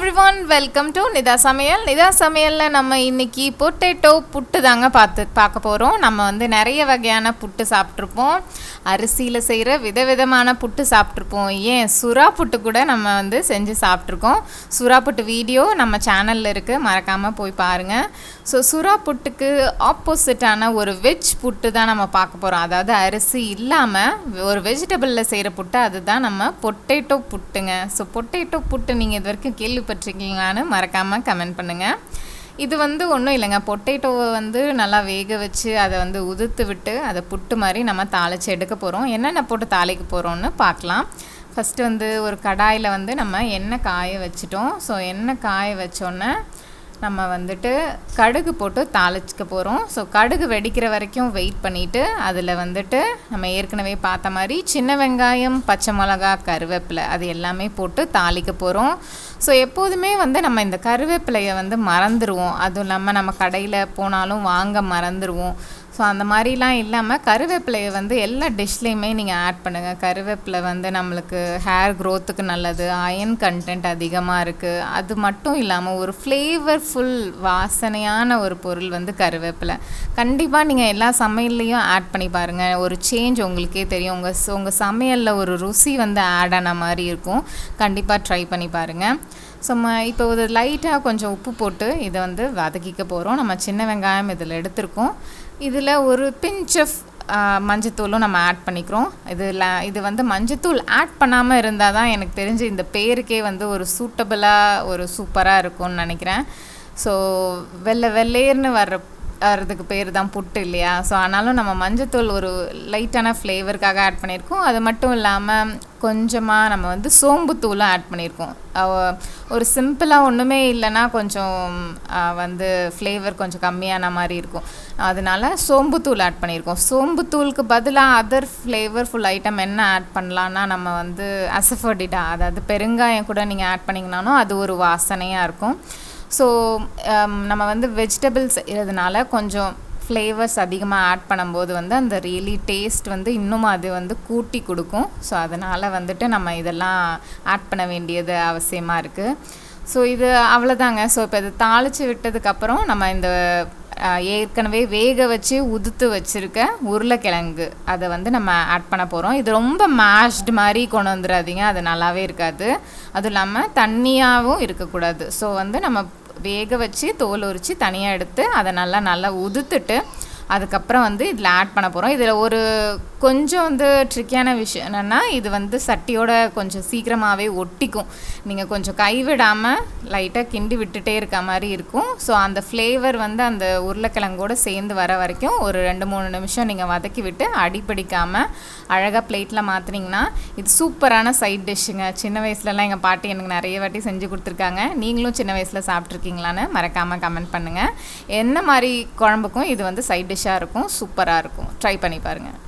everyone, welcome to Nita சமையல். நிதா சமையல்ல நம்ம இன்னைக்கு பொட்டேட்டோ புட்டு தாங்க பார்க்க போறோம். நம்ம வந்து நிறைய வகையான புட்டு சாப்பிட்ருப்போம். அரிசியில் செய்கிற விதவிதமான புட்டு சாப்பிட்ருப்போம். ஏன் சுறா புட்டு கூட நம்ம வந்து செஞ்சு சாப்பிட்ருக்கோம். சுறா புட்டு வீடியோ நம்ம சேனலில் இருக்குது, மறக்காமல் போய் பாருங்கள். ஸோ சுறா புட்டுக்கு ஆப்போசிட்டான ஒரு வெஜ் புட்டு தான் நம்ம பார்க்க போகிறோம். அதாவது அரிசி இல்லாமல் ஒரு வெஜிடபிளில் செய்கிற புட்டு, அதுதான் நம்ம பொட்டேட்டோ புட்டுங்க. ஸோ பொட்டேட்டோ புட்டு நீங்கள் இது வரைக்கும் கேள்விப்பட்டிருக்கீங்களான்னு மறக்காமல் கமெண்ட் பண்ணுங்கள். இது வந்து ஒன்றும் இல்லைங்க, பொட்டேட்டோவை வந்து நல்லா வேக வச்சு அதை வந்து உதுத்து விட்டு அதை புட்டு மாதிரி நம்ம தாளித்து எடுக்க போகிறோம். என்னென்ன போட்டு தாளிக்க போகிறோன்னு பார்க்கலாம். ஃபஸ்ட்டு வந்து ஒரு கடாயில் வந்து நம்ம எண்ணெய் காய வச்சிட்டோம். ஸோ எண்ணெய் காய வச்சோன்னே நம்ம வந்துட்டு கடுகு போட்டு தாளிச்சிக்க போகிறோம். ஸோ கடுகு வெடிக்கிற வரைக்கும் வெயிட் பண்ணிவிட்டு அதில் வந்துட்டு நம்ம ஏற்கனவே பார்த்த மாதிரி சின்ன வெங்காயம், பச்சை மிளகா, கருவேப்பிலை அது எல்லாமே போட்டு தாளிக்க போகிறோம். ஸோ எப்போதுமே வந்து நம்ம இந்த கருவேப்பிலையை வந்து மறந்துடுவோம். அதுவும் இல்லாமல் நம்ம கடையில் போனாலும் வாங்க மறந்துடுவோம். ஸோ அந்த மாதிரிலாம் இல்லாமல் கருவேப்பிலையை வந்து எல்லா டிஷ்லேயுமே நீங்கள் ஆட் பண்ணுங்கள். கருவேப்பிலை வந்து நம்மளுக்கு ஹேர் க்ரோத்துக்கு நல்லது, அயன் கண்டென்ட் அதிகமாக இருக்குது. அது மட்டும் இல்லாமல் ஒரு ஃப்ளேவர்ஃபுல் வாசனையான ஒரு பொருள் வந்து கருவேப்பிலை. கண்டிப்பாக நீங்கள் எல்லா சமையல்லையும் ஆட் பண்ணி பாருங்கள். ஒரு சேஞ்ச் உங்களுக்கே தெரியும். உங்கள் சமையலில் ஒரு ருசி வந்து ஆட் ஆன மாதிரி இருக்கும். கண்டிப்பாக ட்ரை பண்ணி பாருங்கள். ஸோ இப்போ ஒரு லைட்டாக கொஞ்சம் உப்பு போட்டு இதை வந்து வதக்கிக்க போகிறோம். நம்ம சின்ன வெங்காயம் இதில் எடுத்திருக்கோம். இதில் ஒரு பிஞ்ச் ஆஃப் மஞ்சத்தூளும் நம்ம ஆட் பண்ணிக்கிறோம். இது வந்து மஞ்சத்தூள் ஆட் பண்ணாமல் இருந்தால் தான் எனக்கு தெரிஞ்சு இந்த பேருக்கே வந்து ஒரு சூட்டபிளாக ஒரு சூப்பராக இருக்கும்னு நினைக்கிறேன். ஸோ வெள்ளேர்னு வர்றதுக்கு பேர் தான் புட்டு இல்லையா? ஸோ ஆனாலும் நம்ம மஞ்சத்தூள் ஒரு லைட்டான ஃப்ளேவருக்காக ஆட் பண்ணியிருக்கோம். அது மட்டும் இல்லாமல் கொஞ்சமாக நம்ம வந்து சோம்புத்தூளும் ஆட் பண்ணியிருக்கோம். ஒரு சிம்பிளாக ஒன்றுமே இல்லைன்னா கொஞ்சம் வந்து ஃப்ளேவர் கொஞ்சம் கம்மியான மாதிரி இருக்கும். அதனால சோம்புத்தூள் ஆட் பண்ணியிருக்கோம். சோம்புத்தூளுக்கு பதிலாக அதர் ஃப்ளேவர்ஃபுல் ஐட்டம் என்ன ஆட் பண்ணலான்னா நம்ம வந்து அசஃபர்டிடா, அதாவது பெருங்காயம் கூட நீங்கள் ஆட் பண்ணிங்கனாலும் அது ஒரு வாசனையாக இருக்கும். ஸோ நம்ம வந்து வெஜிடபிள்ஸ் செய்கிறதுனால கொஞ்சம் ஃப்ளேவர்ஸ் அதிகமாக ஆட் பண்ணும்போது வந்து அந்த ரியலி டேஸ்ட் வந்து இன்னும் அது வந்து கூட்டி கொடுக்கும். ஸோ அதனால் வந்துட்டு நம்ம இதெல்லாம் ஆட் பண்ண வேண்டியது அவசியமாக இருக்குது. ஸோ இது அவ்வளோதாங்க. ஸோ இப்போ இது தாளித்து விட்டதுக்கப்புறம் நம்ம இந்த ஏற்கனவே வேக வச்சு உதுத்து வச்சுருக்க உருளைக்கிழங்கு அதை வந்து நம்ம ஆட் பண்ண போகிறோம். இது ரொம்ப மேஷ்டு மாதிரி கொண்டு வந்துடாதீங்க, அது நல்லாவே இருக்காது. அதுவும் இல்லாமல் தண்ணியாகவும் இருக்கக்கூடாது. ஸோ வந்து நம்ம வேக வச்சு தோல் உரித்து தனியாக எடுத்து அதை நல்லா உதுத்துட்டு அதுக்கப்புறம் வந்து இதில் ஆட் பண்ண போகிறோம். இதில் ஒரு கொஞ்சம் வந்து ட்ரிக்கியான விஷயம் என்னென்னா, இது வந்து சட்டியோட கொஞ்சம் சீக்கிரமாகவே ஒட்டிக்கும். நீங்கள் கொஞ்சம் கைவிடாமல் லைட்டாக கிண்டி விட்டுட்டே இருக்க மாதிரி இருக்கும். ஸோ அந்த ஃப்ளேவர் வந்து அந்த உருளைக்கிழங்கோடு சேர்ந்து வர வரைக்கும் ஒரு 2-3 நிமிஷம் நீங்கள் வதக்கி விட்டு அடிப்பிடிக்காமல் அழகாக பிளேட்டில் மாற்றினீங்கன்னா இது சூப்பரான சைட் டிஷ்ஷுங்க. சின்ன வயசுலலாம் எங்கள் பாட்டி எனக்கு நிறைய வாட்டி செஞ்சு கொடுத்துருக்காங்க. நீங்களும் சின்ன வயசில் சாப்பிட்ருக்கீங்களான்னு மறக்காமல் கமெண்ட் பண்ணுங்கள். என்ன மாதிரி குழம்புக்கும் இது வந்து சைட் டிஷ்ஷாக இருக்கும், சூப்பராக இருக்கும். ட்ரை பண்ணி பாருங்கள்.